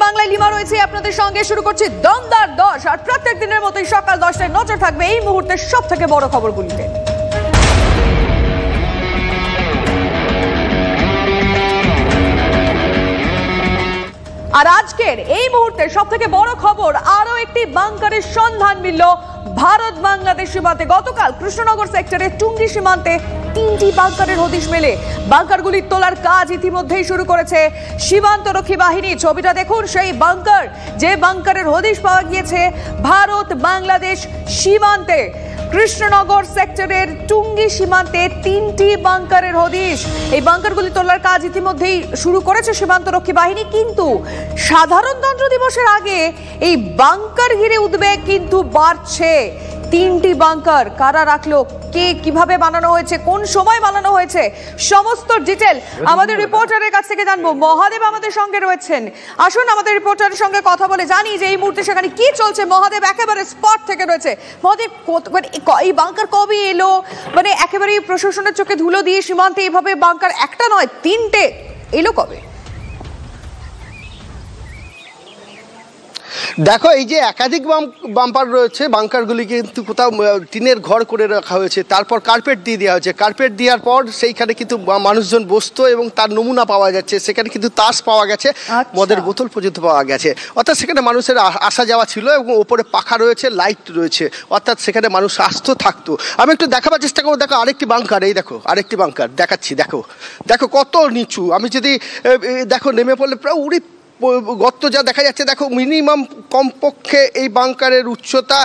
বাংলায় লিমা রয়েছে আপনাদের সঙ্গে। শুরু করছি দমদার 10, আর প্রত্যেক দিনের মতোই সকাল 10টায় নজর থাকবে এই মুহূর্তের সবথেকে বড় খবরগুলিতে। আর আজকের এই মুহূর্তের সবথেকে বড় খবর, আরো একটি বাংকারের সন্ধান মিলল ভারত বাংলাদেশ সীমান্তে। গতকাল কৃষ্ণনগর সেক্টরে টুঙ্গি সীমান্তে 3টি বাংকারের হদিশ মেলে। বাংকারগুলি তোলার কাজ ইতিমধ্যেই শুরু করেছে সীমান্তরক্ষী বাহিনী। ছবিটা দেখুন, সেই বাংকার, যে বাংকারের হদিশ পাওয়া গিয়েছে ভারত বাংলাদেশ সীমান্তে। কৃষ্ণনগর সেক্টরের টুঙ্গি সীমান্তে 3টি বাংকারের হদিশ। এই বাংকারগুলি তোলার কাজ ইতিমধ্যেই শুরু করেছে সীমান্তরক্ষী বাহিনী। কিন্তু সাধারণতন্ত্র দিবসের আগে এই বাংকার ঘিরে উদ্বেগ কিন্তু বাড়ছে। 3টি বাংকার কারা রাখলো, কে কিভাবে বানানো হয়েছে, কোন সময় বানানো হয়েছে, সমস্ত ডিটেল আমাদের রিপোর্টারের কাছ থেকে জানবো। মহাদেব আমাদের সঙ্গে রয়েছেন, আসুন আমাদের রিপোর্টারের সঙ্গে কথা বলে জানি যে এই মুহূর্তে সেখানে কি চলছে। মহাদেব একেবারে স্পট থেকে রয়েছে। মহাদেব, এই বাংকার কবে এলো? মানে একেবারে প্রশাসনের চোখে ধুলো দিয়ে সীমান্তে এইভাবে বাংকার একটা নয় 3টে এলো কবে? দেখো, এই যে একাধিক বাম্পার রয়েছে, বাংকারগুলি কিন্তু কোথাও টিনের ঘর করে রাখা হয়েছে, তারপর কার্পেট দিয়ে দেওয়া হয়েছে। কার্পেট দেওয়ার পর সেইখানে কিন্তু মানুষজন বসতো এবং তার নমুনা পাওয়া যাচ্ছে। সেখানে কিন্তু তাস পাওয়া গেছে, মদের বোতল পর্যন্ত পাওয়া গেছে। অর্থাৎ সেখানে মানুষের আসা যাওয়া ছিল এবং ওপরে পাখা রয়েছে, লাইট রয়েছে, অর্থাৎ সেখানে মানুষ আসতো থাকতো। আমি একটু দেখাবার চেষ্টা করবো। দেখো আরেকটি বাংকার, এই দেখো আরেকটি বাংকার দেখাচ্ছি। দেখো দেখো কত নিচু। আমি যদি দেখো নেমে পড়লে প্রায় উড়ি গর্ত যা দেখা যাচ্ছে। দেখো মিনিমাম কমপক্ষে এই বাংকারের উচ্চতা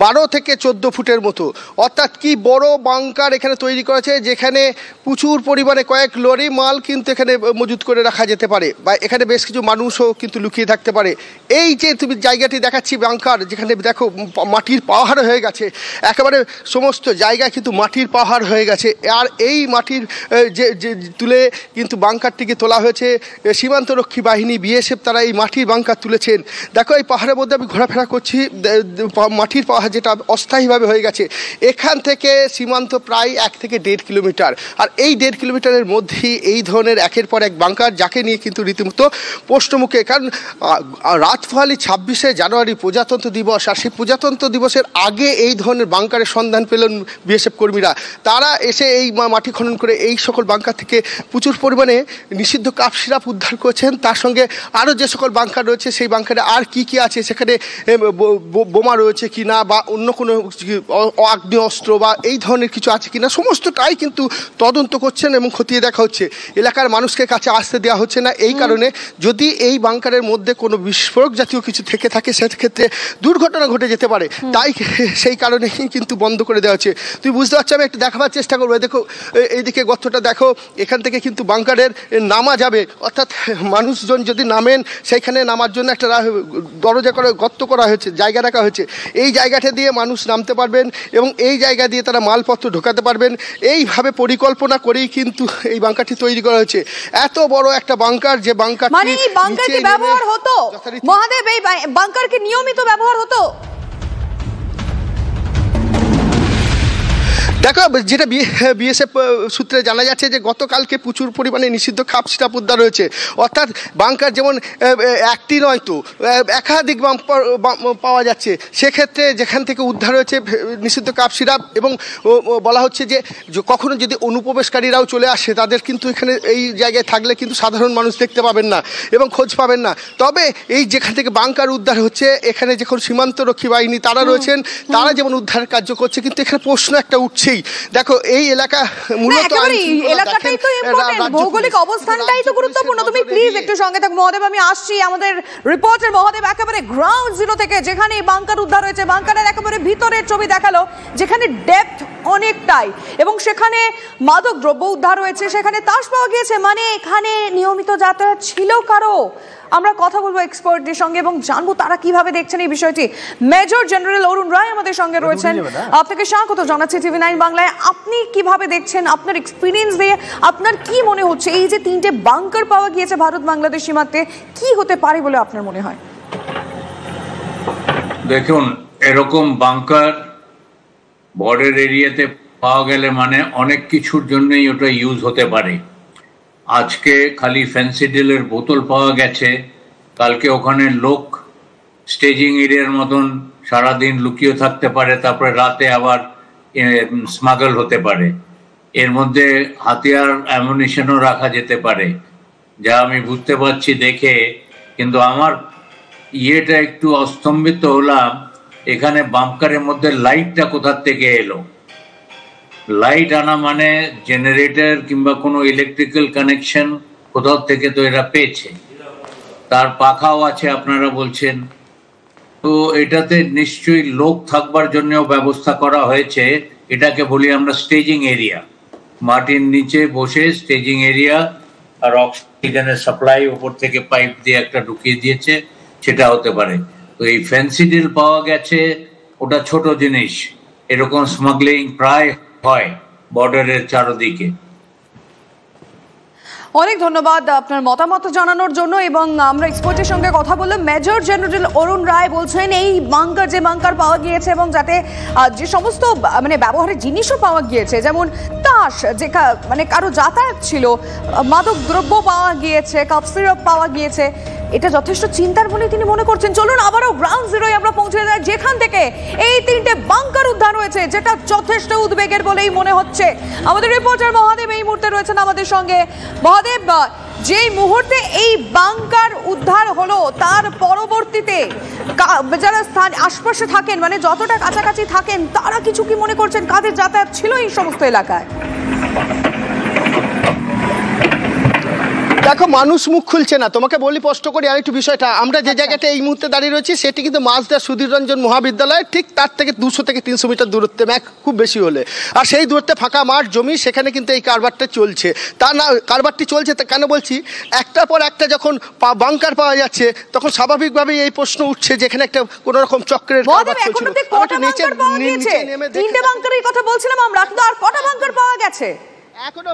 12 থেকে 14 ফুটের মতো। অর্থাৎ কি বড় বাংকার এখানে তৈরি করেছে, যেখানে প্রচুর পরিমাণে কয়েক লরি মাল কিন্তু এখানে মজুত করে রাখা যেতে পারে, বা এখানে বেশ কিছু মানুষও কিন্তু লুকিয়ে থাকতে পারে। এই যে তুমি জায়গাটি দেখাচ্ছি বাংকার, যেখানে দেখো মাটির পাহাড় হয়ে গেছে, একেবারে সমস্ত জায়গায় কিন্তু মাটির পাহাড় হয়ে গেছে। আর এই মাটির যে তুলে কিন্তু বাংকারটিকে তোলা হয়েছে সীমান্তরক্ষী বাহিনী, বিএসএফ, তারা এই মাটির বাংকার তুলেছেন। দেখো এই পাহাড়ের মধ্যে আমি ঘোরাফেরা করছি, মাটির পাহাড় যেটা অস্থায়ীভাবে হয়ে গেছে। এখান থেকে সীমান্ত প্রায় 1 থেকে 1.5 কিলোমিটার। আর এই 1.5 কিলোমিটারের মধ্যেই এই ধরনের একের পর এক বাংকার, যাকে নিয়ে কিন্তু রীতিমতো প্রশ্নমুখে। কারণ রাত পোহালি 26শে জানুয়ারি প্রজাতন্ত্র দিবস, আর সেই প্রজাতন্ত্র দিবসের আগে এই ধরনের বাংকারের সন্ধান পেলেন বিএসএফ কর্মীরা। তারা এসে এই মাটি খনন করে এই সকল বাংকার থেকে প্রচুর পরিমাণে নিষিদ্ধ কাপ সিরাপ উদ্ধার করেছেন। তার সঙ্গে আরও যে সকল বাংকার রয়েছে সেই বাংকারে আর কি কি আছে, সেখানে বোমা রয়েছে কি না, বা অন্য কোনো আগ্নেয় অস্ত্র বা এই ধরনের কিছু আছে কি না, সমস্তটাই কিন্তু তদন্ত করছেন এবং খতিয়ে দেখা হচ্ছে। এলাকার মানুষকে কাছে আসতে দেওয়া হচ্ছে না। এই কারণে যদি এই বাংকারের মধ্যে কোনো বিস্ফোরক জাতীয় কিছু থেকে থাকে, সেক্ষেত্রে দুর্ঘটনা ঘটে যেতে পারে। তাই সেই কারণেই কিন্তু বন্ধ করে দেওয়া হচ্ছে। তুমি বুঝতে পারছো, আমি একটু দেখাবার চেষ্টা করবো। দেখো এইদিকে গর্তটা দেখো, এখান থেকে কিন্তু বাংকারের নামা যাবে। অর্থাৎ মানুষজন যদি নামেন, সেইখানে নামার জন্য একটা দরজা করে গর্ত করা হয়েছে, জায়গা রাখা হয়েছে। এই জায়গাটা দিয়ে মানুষ নামতে পারবেন এবং এই জায়গা দিয়ে তারা মালপত্র ঢোকাতে পারবেন। এইভাবে পরিকল্পনা করেই কিন্তু এই বাংকারটি তৈরি করা হয়েছে। এত বড় একটা বাংকার, যে বাংকার মানে এই বাংকার কি ব্যবহার হতো মহাদেব? এই বাংকার কি নিয়মিত ব্যবহার হতো? দেখো, যেটা বিএসএফ সূত্রে জানা যাচ্ছে যে গতকালকে প্রচুর পরিমাণে নিষিদ্ধ কাপ সিরাপ উদ্ধার হয়েছে। অর্থাৎ বাংকার যেমন একটি নয় তো একাধিক পাওয়া যাচ্ছে। সেক্ষেত্রে যেখান থেকে উদ্ধার হয়েছে নিষিদ্ধ কাপ সিরাপ, এবং বলা হচ্ছে যে কখনো যদি অনুপ্রবেশকারীরাও চলে আসে, তাদের কিন্তু এখানে এই জায়গায় থাকলে কিন্তু সাধারণ মানুষ দেখতে পাবেন না এবং খোঁজ পাবেন না। তবে এই যেখান থেকে বাংকার উদ্ধার হচ্ছে, এখানে যখন সীমান্তরক্ষী বাহিনী তারা রয়েছেন, তারা যেমন উদ্ধার কার্য করছে, কিন্তু এখানে প্রশ্ন একটা উঠছে। দেখো এই এলাকা মূলত এলাকাটাই তো ইম্পর্টেন্ট, ভৌগোলিক অবস্থানটাই তো গুরুত্বপূর্ণ। তুমি প্লিজ একটু সঙ্গে থাকো মহাদেব, আমি আসছি। আমাদের রিপোর্টার মহাদেব একেবারে গ্রাউন্ড জিরো থেকে, যেখানে এই বাংকার উদ্ধার হয়েছে, বাংকারের একেবারে ভিতরের ছবি দেখালো, যেখানে ডেপথ অনেকটাই, এবং সেখানে মাদক দ্রব্য উদ্ধার হয়েছে, সেখানে তাস পাওয়া গিয়েছে। মানে এখানে নিয়মিত যাতায়াত ছিল কারো। আমরা কথা বলবো এক্সপার্টদের সঙ্গে এবং জানবো তারা কিভাবে দেখছেন এই বিষয়টি। মেজর জেনারেল অরুণ রায় আমাদের সঙ্গে রয়েছেন, আপনাকে স্বাগত জানাচ্ছি TV9 বাংলায়। আপনি কিভাবে দেখছেন, আপনার এক্সপিরিয়েন্স দিয়ে আপনার কি মনে হচ্ছে, এই যে 3টে বাংকার পাওয়া গিয়েছে ভারত বাংলাদেশ সীমান্তে, কি হতে পারে বলে আপনার মনে হয়? দেখুন, এরকম বাংকার বর্ডার এরিয়াতে পাওয়া গেলে মানে অনেক কিছুর জন্যই ওটা ইউজ হতে পারে। আজকে খালি ফেন্সিডিলের বোতল পাওয়া গেছে, কালকে ওখানে লোক স্টেজিং এরিয়ার মতন সারাদিন লুকিয়ে থাকতে পারে, তারপরে রাতে আবার স্মাগল হতে পারে। এর মধ্যে হাতিয়ার অ্যামুনিশনও রাখা যেতে পারে, যা আমি বুঝতে পারছি দেখে। কিন্তু আমার ইয়েটা একটু অস্তম্ভিত হলাম, এখানে বাংকারের মধ্যে লাইটটা কোথা থেকে এলো? লাইট আনা মানে জেনারেটর কিংবা কোনো ইলেকট্রিক্যাল কানেকশন কোথাও থেকে তো এরা পেয়েছে, তার পাখাও আছে আপনারা বলছেন। তো এটাতে নিশ্চয়ই লোক থাকবার জন্যও ব্যবস্থা করা হয়েছে। এটাকে বলি আমরা স্টেজিং এরিয়া, মাটির নিচে বসে স্টেজিং এরিয়া, আর অক্সিজেনের সাপ্লাই উপর থেকে পাইপ দিয়ে একটা ঢুকিয়ে দিয়েছে, সেটা হতে পারে। তো এই ফ্যান্সি ডিল পাওয়া গেছে, ওটা ছোট জিনিস। এরকম স্মাগলিং প্রায় হয় বর্ডারের চারদিকে। অনেক ধন্যবাদ আপনার মতামত জানানোর জন্য। এবং আমরা এক্সপার্টের সঙ্গে কথা বললাম। মেজর জেনারেল অরুণ রায় বলছেন এই বাংকার পাওয়া গিয়েছে এবং যাতে যে সমস্ত মানে ব্যবহারের জিনিসও পাওয়া গিয়েছে, যেমন তাস, যে মানে কারো যাতায়াত ছিল, মাদক দ্রব্য পাওয়া গিয়েছে, কাপ সিরাপ পাওয়া গিয়েছে, এটা যথেষ্ট চিন্তার বলে তিনি মনে করছেন। চলুন আবারও গ্রাউন্ড জিরোয় আমরা পৌঁছে যাই, যেখান থেকে এই 3টে বাংকার উদ্ধার হয়েছে, যেটা যথেষ্ট উদ্বেগের বলেই মনে হচ্ছে। আমাদের রিপোর্টার মহাদেব এই মুহূর্তে রয়েছেন আমাদের সঙ্গে। মহাদেব, যেই মুহূর্তে এই বাংকার উদ্ধার হলো তার পরবর্তীতে যারা স্থান আশপাশে থাকেন, মানে যতটা কাছাকাছি থাকেন, তারা কিছু কি মনে করছেন? কাদের যাতায়াত ছিল এই সমস্ত এলাকায়? দেখো, মানুষ মুখ খুলছে না। তোমাকে বলি স্পষ্ট করি আরেকটু বিষয়টা। আমরা যে জায়গাটা এই মুহূর্তে দাঁড়িয়ে রয়েছি সেটি কিন্তু মাঝদা সুধীর রঞ্জন মহাবিদ্যালয়, ঠিক তার থেকে 200 থেকে 300 মিটার দূরত্বে, ম্যাক খুব বেশি হলে। আর সেই দূরত্বে ফাঁকা মাঠ জমি, সেখানে কিন্তু এই কারবারটা চলছে। তা না, কারবারটি চলছে তা কেন বলছি, একটার পর একটা যখন বাংকার পাওয়া যাচ্ছে তখন স্বাভাবিকভাবেই এই প্রশ্ন উঠছে যে এখানে একটা কোনো রকম চক্রের কারবার চলছিল। তিনটে বাংকারের কথা বলছিলাম আমরা, কিন্তু আর কটা বাংকার পাওয়া গেছে এখনো?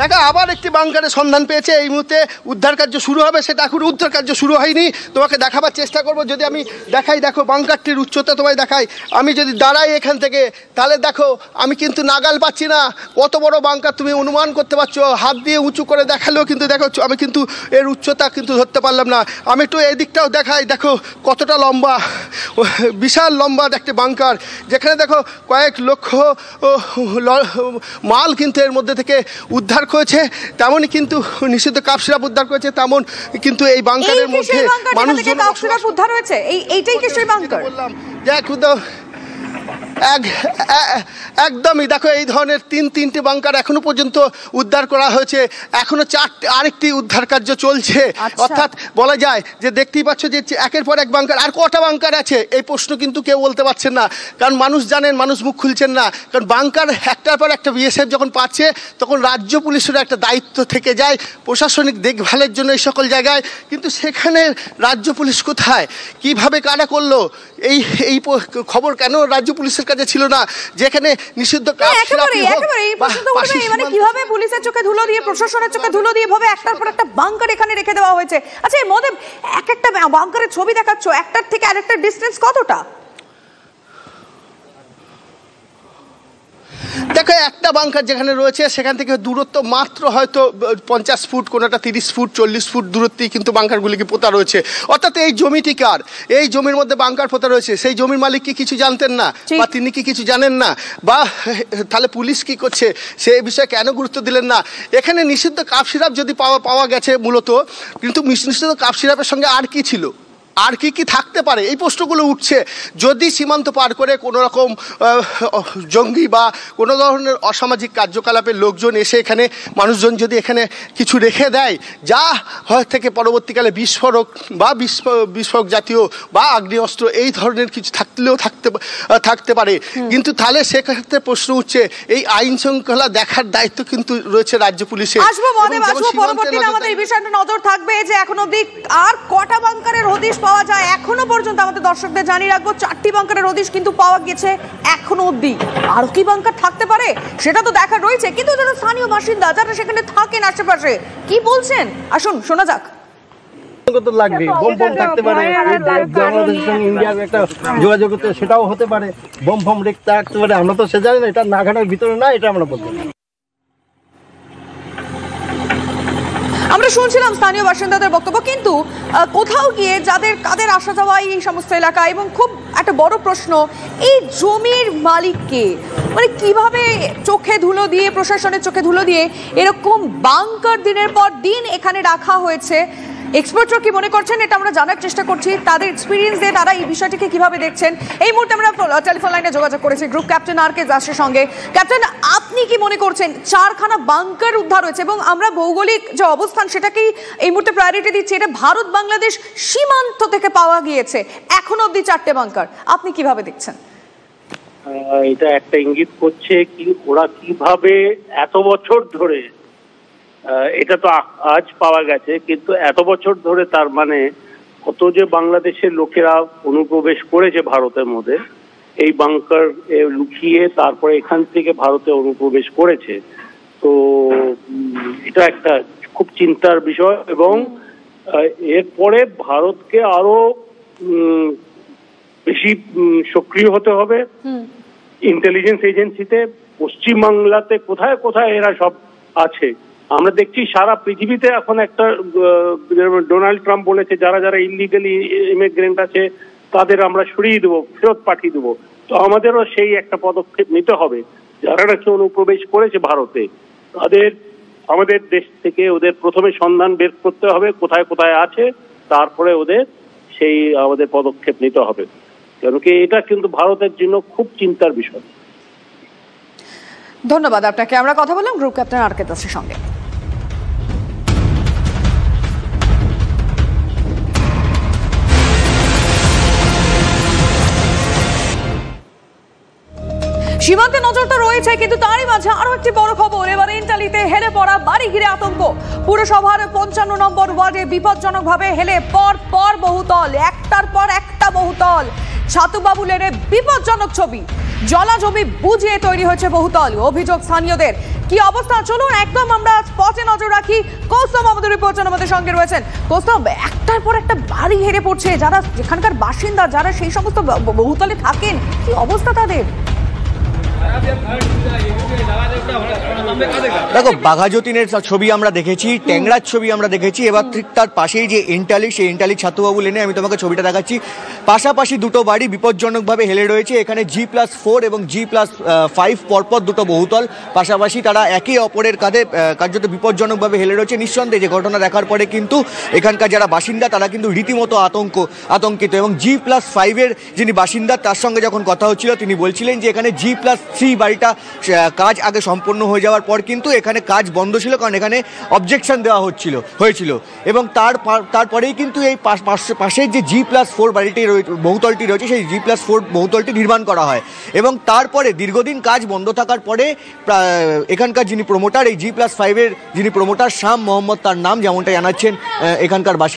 দেখো, আবার একটি বাংকারের সন্ধান পেয়েছে। এই মুহূর্তে উদ্ধার কার্য শুরু হবে, সেটা এখন উদ্ধার কার্য শুরু হয়নি। তোমাকে দেখাবার চেষ্টা করব। যদি আমি দেখাই, দেখো বাংকারটির উচ্চতা তোমায় দেখাই। আমি যদি দাঁড়াই এখান থেকে, তাহলে দেখো আমি কিন্তু নাগাল পাচ্ছি না কত বড় বাংকার, তুমি অনুমান করতে পারছো। হাত দিয়ে উঁচু করে দেখালেও কিন্তু দেখো আমি কিন্তু এর উচ্চতা কিন্তু ধরতে পারলাম না। আমি একটু এই দিকটাও দেখাই, দেখো কতটা লম্বা, বিশাল লম্বা একটি বাংকার, যেখানে দেখো কয়েক লক্ষ মাল কিন্তু এর মধ্যে থেকে উদ্ধার করেছে। তেমনই কিন্তু নিষিদ্ধ কাপ সিরাপ উদ্ধার করেছে, তেমন কিন্তু এই বাংকারের মধ্যে মানুষজন উদ্ধার হয়েছে। এইটাই কি সেই বাংকার? বললাম যে একদমই দেখো এই ধরনের তিনটি বাংকার এখনো পর্যন্ত উদ্ধার করা হয়েছে। এখনো আরেকটি উদ্ধার কার্য চলছে। অর্থাৎ বলা যায় যে দেখতেই পাচ্ছ যে একের পর এক বাংকার। আর কটা বাংকার আছে এই প্রশ্ন কিন্তু কেউ বলতে পারছেন না, কারণ মানুষ জানেন, মানুষ মুখ খুলছেন না। কারণ বাংকার একটার পর একটা বিএসএফ যখন পাচ্ছে, তখন রাজ্য পুলিশের একটা দায়িত্ব থেকে যায় প্রশাসনিক দেখভালের জন্য এই সকল জায়গায়। কিন্তু সেখানে রাজ্য পুলিশ কোথায়, কিভাবে কারা করলো, এই খবর কেন রাজ্য পুলিশের কাছে ছিল না? যেখানে নিষিদ্ধ মানে কিভাবে পুলিশের চোখে ধুলো দিয়ে, প্রশাসনের চোখে ধুলো দিয়ে ভাবে একটার পর একটা বাংকার এখানে রেখে দেওয়া হয়েছে। আচ্ছা, এর মধ্যে এক একটা বাংকারের ছবি দেখাচ্ছ, একটার থেকে আরেকটার ডিসটেন্স কতটা? দেখো, একটা বাংকার যেখানে রয়েছে সেখান থেকে দূরত্ব মাত্র হয়তো 50 ফুট, কোনোটা 30 ফুট, 40 ফুট দূরত্বেই কিন্তু বাংকারগুলিকে পোতা রয়েছে। অর্থাৎ এই জমিটি কার? এই জমির মধ্যে বাংকার পোতা রয়েছে, সেই জমির মালিক কি কিছু জানতেন না, বা তিনি কি কিছু জানেন না, বা তাহলে পুলিশ কি করছে সেই বিষয়ে কেন গুরুত্ব দিলেন না? এখানে নিষিদ্ধ কাপ সিরাপ যদি পাওয়া গেছে মূলত, কিন্তু নিষিদ্ধ কাপ সিরাপের সঙ্গে আর কি ছিল, আর কি থাকতে পারে, এই প্রশ্নগুলো উঠছে। যদি সীমান্ত পার করে কোনো রকম জঙ্গি বা কোনো ধরনের অসামাজিক কার্যকলাপের লোকজন এসে এখানে, মানুষজন যদি এখানে কিছু রেখে দেয়, যা হয় থেকে পরবর্তীকালে বিস্ফোরক বা বিস্ফোরক জাতীয় বা আগ্নেয়াস্ত্র এই ধরনের কিছু থাকতে পারে। কিন্তু তাহলে সেক্ষেত্রে প্রশ্ন উঠছে, এই আইন শৃঙ্খলা দেখার দায়িত্ব কিন্তু রয়েছে রাজ্য পুলিশের। পরবর্তীতে আমাদের এই বিষয়টা নজর থাকবে যে এখন অবধি আর কটা বাংকারের হদিশ পাওয়া যায়। এখনো পর্যন্ত আমাদের দর্শকদের জানিয়ে রাখবো 4টি বাংকারের হদিশ কিন্তু পাওয়া গেছে এখনো অবধি। আরো কি বাংকার থাকতে পারে সেটা তো দেখার রয়েছে। কিন্তু যারা স্থানীয় বাসিন্দা, যারা সেখানে থাকেন আশেপাশে, কি বলছেন আসুন শোনা যাক। লাগবে বোম থাকতে পারে, বাংলাদেশের সঙ্গে ইন্ডিয়ার একটা যোগাযোগ হতে, সেটাও হতে পারে। বোম থাকতে পারে, আমরা তো সে জানি না, এটা নাগালের ভিতরে না, এটা আমরা বলতে। আমরা শুনছিলাম স্থানীয় বাসিন্দাদের বক্তব্য, কিন্তু কোথাও গিয়ে কাদের আসা যাওয়া এই সমস্ত এলাকা, এবং খুব একটা বড় প্রশ্ন, এই জমির মালিককে মানে কিভাবে চোখে ধুলো দিয়ে, প্রশাসনের চোখে ধুলো দিয়ে এরকম বাংকার দিনের পর দিন এখানে রাখা হয়েছে। এক্সপার্টরা কি মনে করছেন এটা আমরা জানার চেষ্টা করছি, তাদের এক্সপিরিয়েন্স দিয়ে তারা এই বিষয়টিকে কিভাবে দেখছেন। এই মুহূর্তে আমরা টেলিফোন লাইনে যোগাযোগ করেছি গ্রুপ ক্যাপ্টেন আর.কে দাসের সঙ্গে। ক্যাপ্টেন, আপনি কি মনে করছেন 4খানা বাংকার উদ্ধার হয়েছে, এবং আমরা ভৌগোলিক যে অবস্থান সেটাকেই এই মুহূর্তে প্রায়োরিটি দিচ্ছি, এটা ভারত বাংলাদেশ সীমান্ত থেকে পাওয়া গিয়েছে, এখন অবধি 4টে বাংকার, আপনি কিভাবে দেখছেন? এটা একটা ইঙ্গিত করছে কি ওরা কিভাবে এত বছর ধরে, এটা তো আজ পাওয়া গেছে, কিন্তু এত বছর ধরে তার মানে কত যে বাংলাদেশের লোকেরা অনুপ্রবেশ করেছে ভারতের মধ্যে, এই বাংকার লুকিয়ে তারপরে এখান থেকে ভারতে অনুপ্রবেশ করেছে। তো এটা একটা খুব চিন্তার বিষয়, এবং এরপরে ভারতকে আরো বেশি সক্রিয় হতে হবে ইন্টেলিজেন্স এজেন্সিতে। পশ্চিমবাংলাতে কোথায় কোথায় এরা সব আছে আমরা দেখছি, সারা পৃথিবীতে এখন একটা ডোনাল্ড ট্রাম্প বলেছে যারা যারা ইলিগালি ইমিগ্রেন্ট আছে তাদের আমরা সরিয়ে দেবো, ফেরত পাঠিয়ে দেবো। তো আমাদেরও সেই একটা পদক্ষেপ নিতে হবে, যারা নাকি অনুপ্রবেশ করেছে ভারতে তাদের আমাদের দেশ থেকে ওদের প্রথমে সন্ধান বের করতে হবে কোথায় কোথায় আছে, তারপরে ওদের সেই আমাদের পদক্ষেপ নিতে হবে, কারণ কি এটা কিন্তু ভারতের জন্য খুব চিন্তার বিষয়। ধন্যবাদ আপনাকে। আমরা কথা বললাম গ্রুপ ক্যাপ্টেন আর.কে দাসের সঙ্গে। সীমান্তে নজরটা রয়েছে, কিন্তু তারই মাঝে আরো একটি বড় খবর। এবার ইন্টালিতে হেলে পড়া বাড়ি ঘিরে আতঙ্ক। পুরসভার 55 নম্বর ওয়ার্ডে বিপজ্জনকভাবে হেলে পর বহুতল, একটার পর একটা বহুতল। ছাতুবাবু লেনে বিপজ্জনক ছবি, জলা জমি বুঝিয়ে তৈরি হয়েছে বহুতল। অভিযোগ স্থানীয়দের। কি অবস্থা চলুন একদম আমরা স্পটে নজর রাখি। কৌস্তব আমাদের রিপোর্টার আমাদের সঙ্গে রয়েছেন। কৌস্তব, একটার পর একটা বাড়ি হেরে পড়ছে, যারা যেখানকার বাসিন্দা, যারা সেই সমস্ত বহুতলে থাকেন, কি অবস্থা তাদের? দেখো, বাঘাযতীনের ছবি আমরা দেখেছি, ট্যাংরার ছবি আমরা দেখেছি, এবার ঠিক তার পাশেই যে ইন্টালি, সেই ইন্টালি ছাতুবাবু লেনে আমি তোমাকে ছবিটা দেখাচ্ছি। পাশাপাশি দুটো বাড়ি বিপজ্জনকভাবে হেলে রয়েছে। এখানে G+4 এবং G+5 পরপর দুটো বহুতল, পাশাপাশি তারা একে অপরের কাঁধে কার্যত বিপজ্জনকভাবে হেলে রয়েছে। নিঃসন্দেহে যে ঘটনা দেখার পরে কিন্তু এখানকার যারা বাসিন্দা তারা কিন্তু রীতিমতো আতঙ্কিত। এবং G+5-এর যিনি বাসিন্দা তার সঙ্গে যখন কথা হচ্ছিল তিনি বলছিলেন যে এখানে G+3 বাড়িটা কাজ আগে সম্পন্ন হয়ে যাওয়ার পর কিন্তু এখানে কাজ বন্ধ ছিল, কারণ এখানে অবজেকশন দেওয়া হয়েছিল। এবং তারপরেই কিন্তু এই পাশের যে G+4 বাড়িটি বহুতলটি রয়েছে সেই G+4 বহুতলটি নির্মাণ করা হয়। এবং তারপরে দীর্ঘদিন কাজ বন্ধ থাকার পরে এখানকার যিনি প্রমোটার, এই G+5-এর যিনি প্রমোটার শাম মোহাম্মদ তার নাম, যেমনটা জানাচ্ছেন এখানকার